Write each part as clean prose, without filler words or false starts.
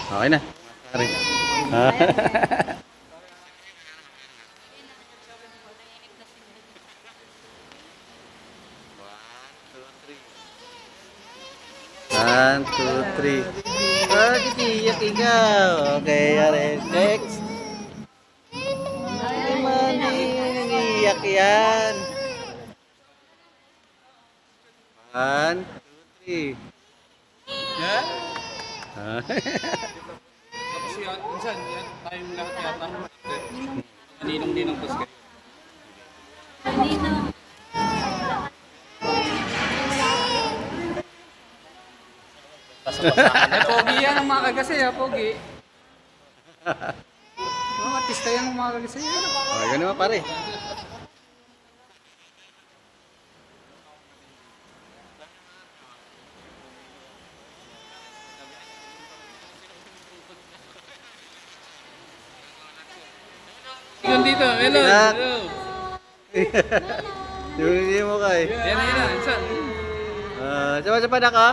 Okay na. Sorry. Ah. 1, 2, 3. Ah, titiyak ikaw. Okay, yari. Next. Ay, mani. Iyak yan. 1, 2, 3. Yeah? Ah. Tapos yan, minsan, yan, tayong lahat yata. Ninong-ninong tapos kayo. Eh, pogi yan ang mga kagasi, ha, pogi. Mga artista yan ang mga kagasi. Okay, ganun naman pare. Yun dito, hello. Nak. Hello. Hindi mo ka eh. Yan na, yan na. Minsan. Sapa-sapa na ka?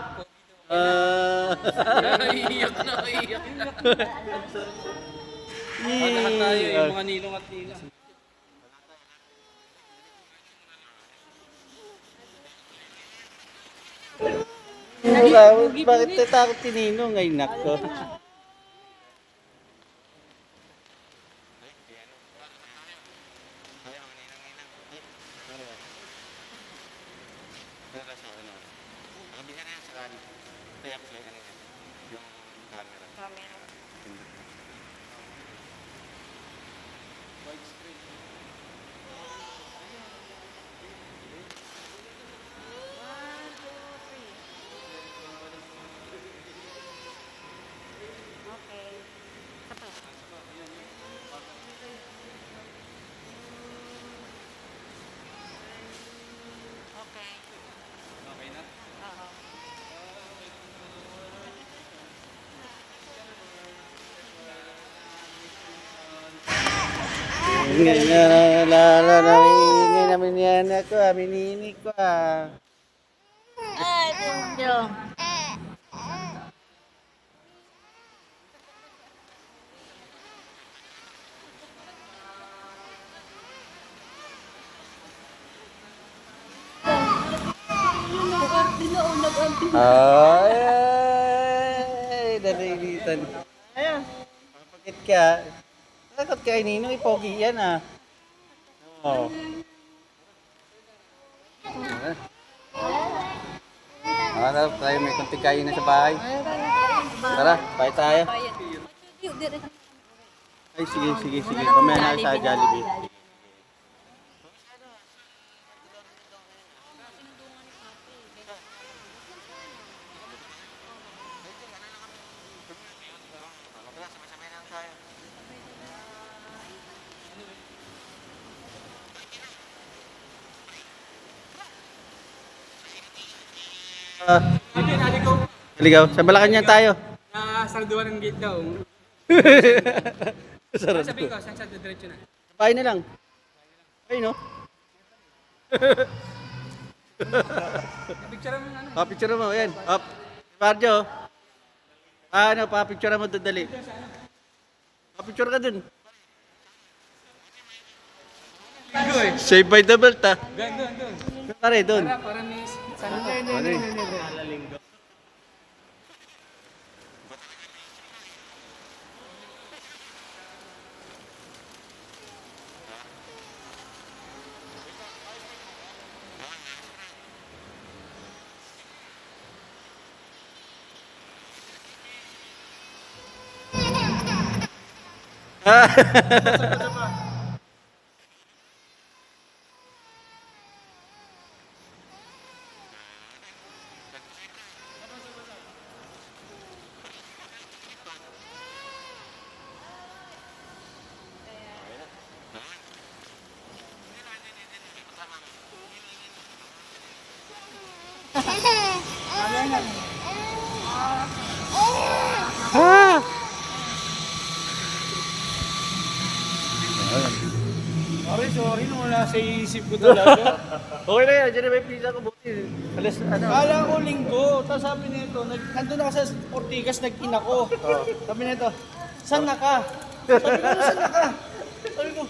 Iiyak na, iiyak na. Lahat tayo, yung mga ninong at nina. Bakit tatakot si Ninong? Ay, nako. Okay na? Ingay namin yan ako, aminini ko ah. Ay, Bunjo. Ay, nalilitan. Ayun, papakit ka. Takot ka, Ninong, ipogi yan ah. Oo. Tara, tayo may konti kain na sa bahay. Tara, bahay tayo. Ay, sige, sige, sige. Mamaya na sa Jollibee. Ligaw, sa Malacanang tayo. Sarduan ng gate daw. Sarap. Sabihin ko, saan sa diretso na? Bahay na lang. Ay, no? Picture mo ano? Pa-picture mo, yan. Up. Parjo. Ano, pa-picture mo doon, dali. Pa-picture ka dun. Ligo eh. Save by the belt, ah. Doon. Pare, dun. Para may sana to. Ano eh? sorry nung wala sa isip ko talaga. Okay na yan, dyan na may pizza ko. Buti. Alas, ano? Kala ko linggo. Tapos sabi nito, nandun ako sa Ortigas, nag-in ako. Sabi nito, saan na ka? Sabi ko, saan na ka? Sabi ko,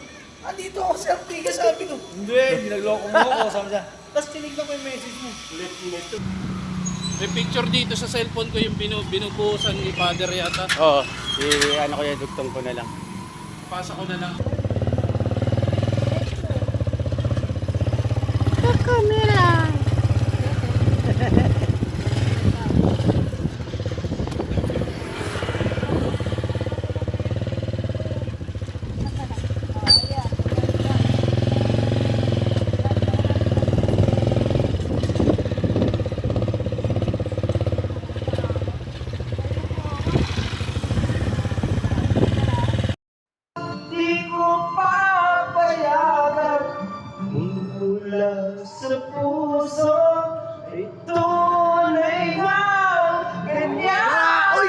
andito ako sa Ortigas, sabi ko. Hindi, nagloko mo ako. Sabi niya, tapos tinignan ko yung message mo. Ulit. May picture dito sa cellphone ko yung binubuhusan ni Father yata. Oo. Ano ko yan, dugtong ko na lang. Pasa ko na lang. Kamera. Di ko papayagan mula sa puso ito na'y ganyan. Uy,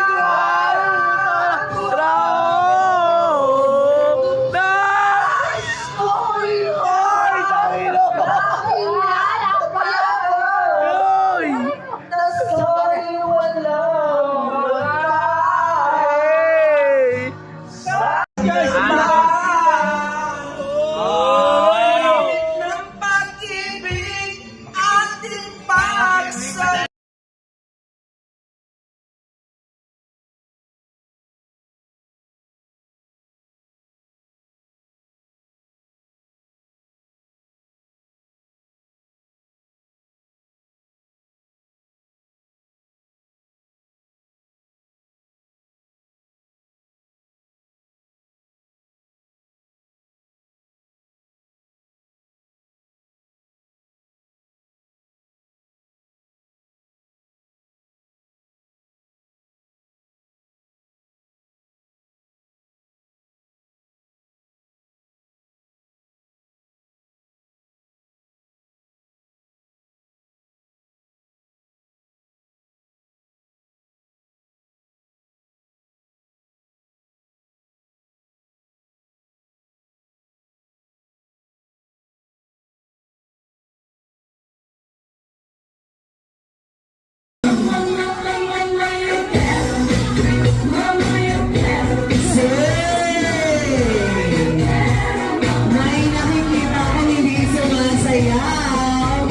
May nakikita ko hindi sumasayaw.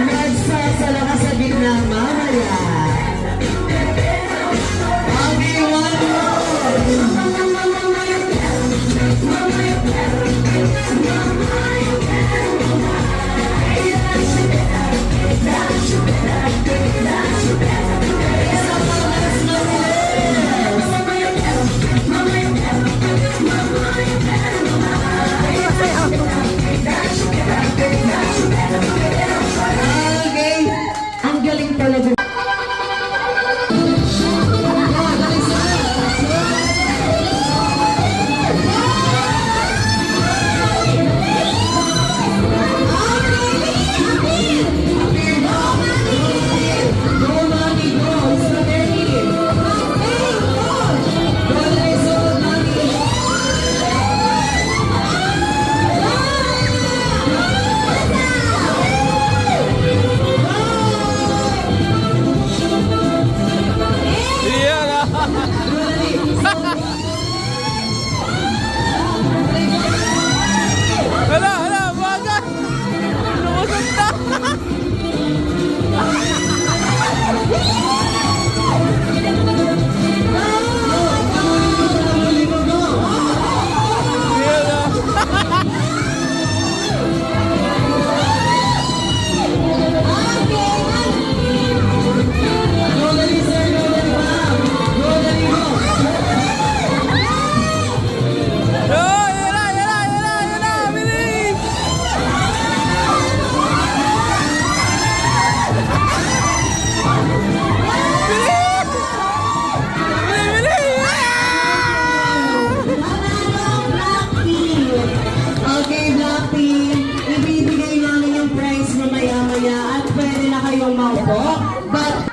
Nagsasala ka sa gitna mamaya. Okay, one Okay, ang galing talaga. Okay, Blackpink, ibibigay namin yung prize mamaya-maya at pwede na kayong maupo. But